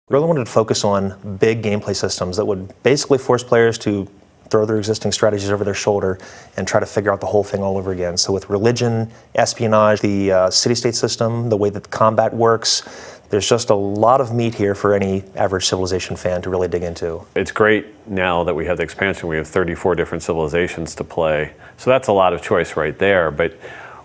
We really wanted to focus on big gameplay systems that would basically force players to throw their existing strategies over their shoulder and try to figure out the whole thing all over again. So with religion, espionage, the city-state system, the way that the combat works, there's just a lot of meat here for any average Civilization fan to really dig into. It's great now that we have the expansion. We have 34 different civilizations to play. So that's a lot of choice right there. But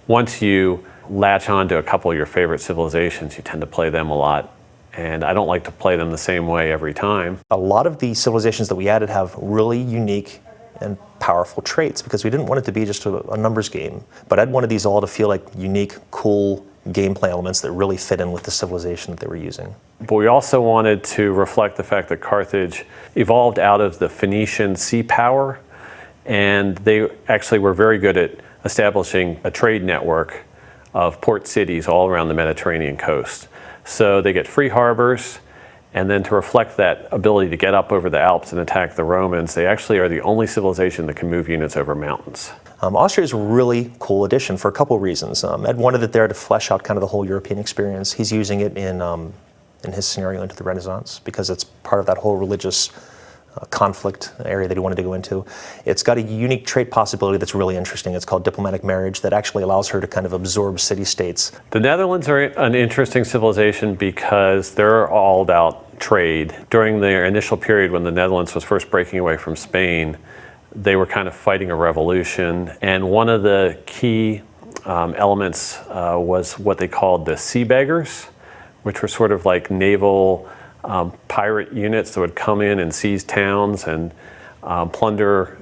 once you latch on to a couple of your favorite civilizations, you tend to play them a lot. And I don't like to play them the same way every time. A lot of the civilizations that we added have really unique and powerful traits because we didn't want it to be just a numbers game. But I'd wanted these all to feel like unique, cool gameplay elements that really fit in with the civilization that they were using. But we also wanted to reflect the fact that Carthage evolved out of the Phoenician sea power, and they actually were very good at establishing a trade network of port cities all around the Mediterranean coast. So they get free harbors, and then to reflect that ability to get up over the Alps and attack the Romans, they actually are the only civilization that can move units over mountains. Austria is a really cool addition for a couple of reasons. Ed wanted it there to flesh out kind of the whole European experience. He's using it in his scenario into the Renaissance because it's part of that whole religious conflict area that he wanted to go into. It's got a unique trait possibility that's really interesting. It's called diplomatic marriage that actually allows her to kind of absorb city-states. The Netherlands are an interesting civilization because they're all about trade. During their initial period when the Netherlands was first breaking away from Spain, they were kind of fighting a revolution, and one of the key elements was what they called the sea beggars, which were sort of like naval pirate units that would come in and seize towns and plunder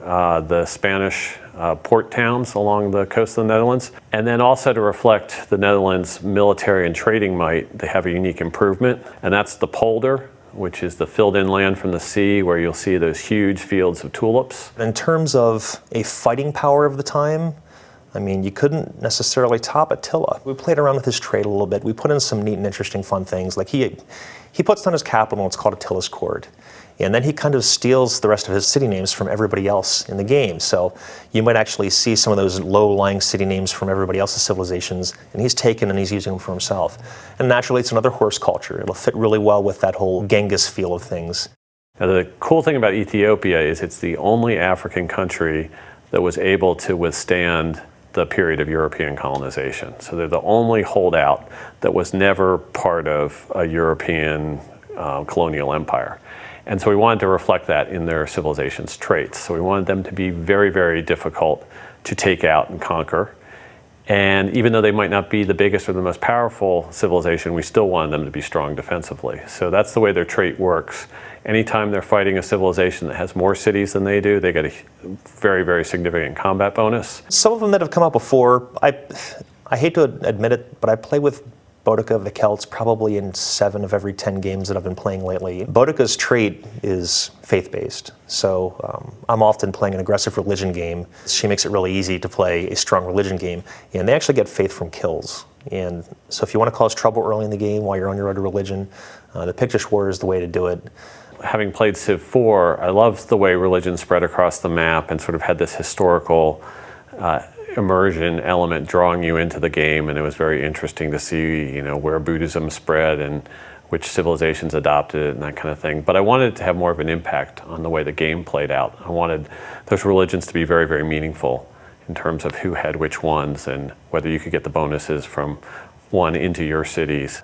the Spanish port towns along the coast of the Netherlands. And then also to reflect the Netherlands' military and trading might, they have a unique improvement, and that's the polder, which is the filled-in land from the sea where you'll see those huge fields of tulips. In terms of a fighting power of the time, I mean, you couldn't necessarily top Attila. We played around with his trade a little bit. We put in some neat and interesting fun things. Like he puts down his capital, and it's called Attila's Court. And then he kind of steals the rest of his city names from everybody else in the game. So you might actually see some of those low-lying city names from everybody else's civilizations, and he's taken and he's using them for himself. And naturally, it's another horse culture. It'll fit really well with that whole Genghis feel of things. Now, the cool thing about Ethiopia is it's the only African country that was able to withstand the period of European colonization. So they're the only holdout that was never part of a European colonial empire. And so we wanted to reflect that in their civilization's traits. So we wanted them to be very, very difficult to take out and conquer. And even though they might not be the biggest or the most powerful civilization, we still wanted them to be strong defensively. So that's the way their trait works. Anytime they're fighting a civilization that has more cities than they do, they get a very, very significant combat bonus. Some of them that have come out before, I hate to admit it, but I play with Boudica of the Celts probably in 7 of every 10 games that I've been playing lately. Boudica's trait is faith-based, so I'm often playing an aggressive religion game. She makes it really easy to play a strong religion game, and they actually get faith from kills. And so if you want to cause trouble early in the game while you're on your road to religion, the Pictish War is the way to do it. Having played Civ 4, I loved the way religion spread across the map and sort of had this historical immersion element drawing you into the game, and it was very interesting to see, you know, where Buddhism spread and which civilizations adopted it and that kind of thing. But I wanted it to have more of an impact on the way the game played out. I wanted those religions to be very, very meaningful in terms of who had which ones and whether you could get the bonuses from one into your cities.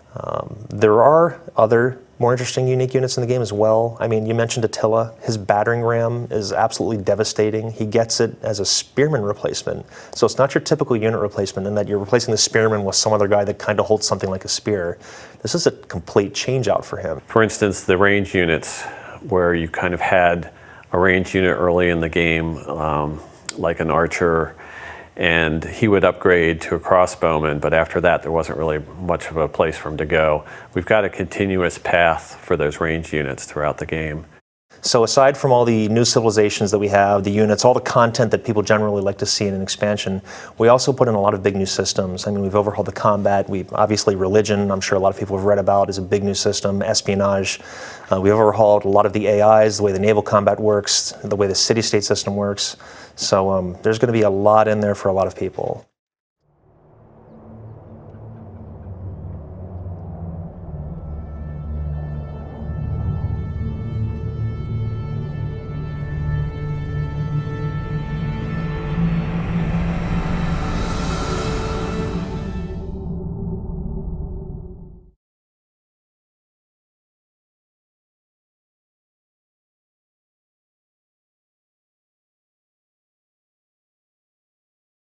There are other more interesting, unique units in the game as well. I mean, you mentioned Attila. His battering ram is absolutely devastating. He gets it as a spearman replacement. So it's not your typical unit replacement in that you're replacing the spearman with some other guy that kind of holds something like a spear. This is a complete change out for him. For instance, the range units, where you kind of had a range unit early in the game, like an archer, and he would upgrade to a crossbowman, but after that there wasn't really much of a place for him to go. We've got a continuous path for those range units throughout the game. So aside from all the new civilizations that we have, the units, all the content that people generally like to see in an expansion, we also put in a lot of big new systems. I mean, we've overhauled the combat. Obviously religion, I'm sure a lot of people have read about, is a big new system. Espionage. We've overhauled a lot of the AIs, the way the naval combat works, the way the city-state system works. So there's going to be a lot in there for a lot of people.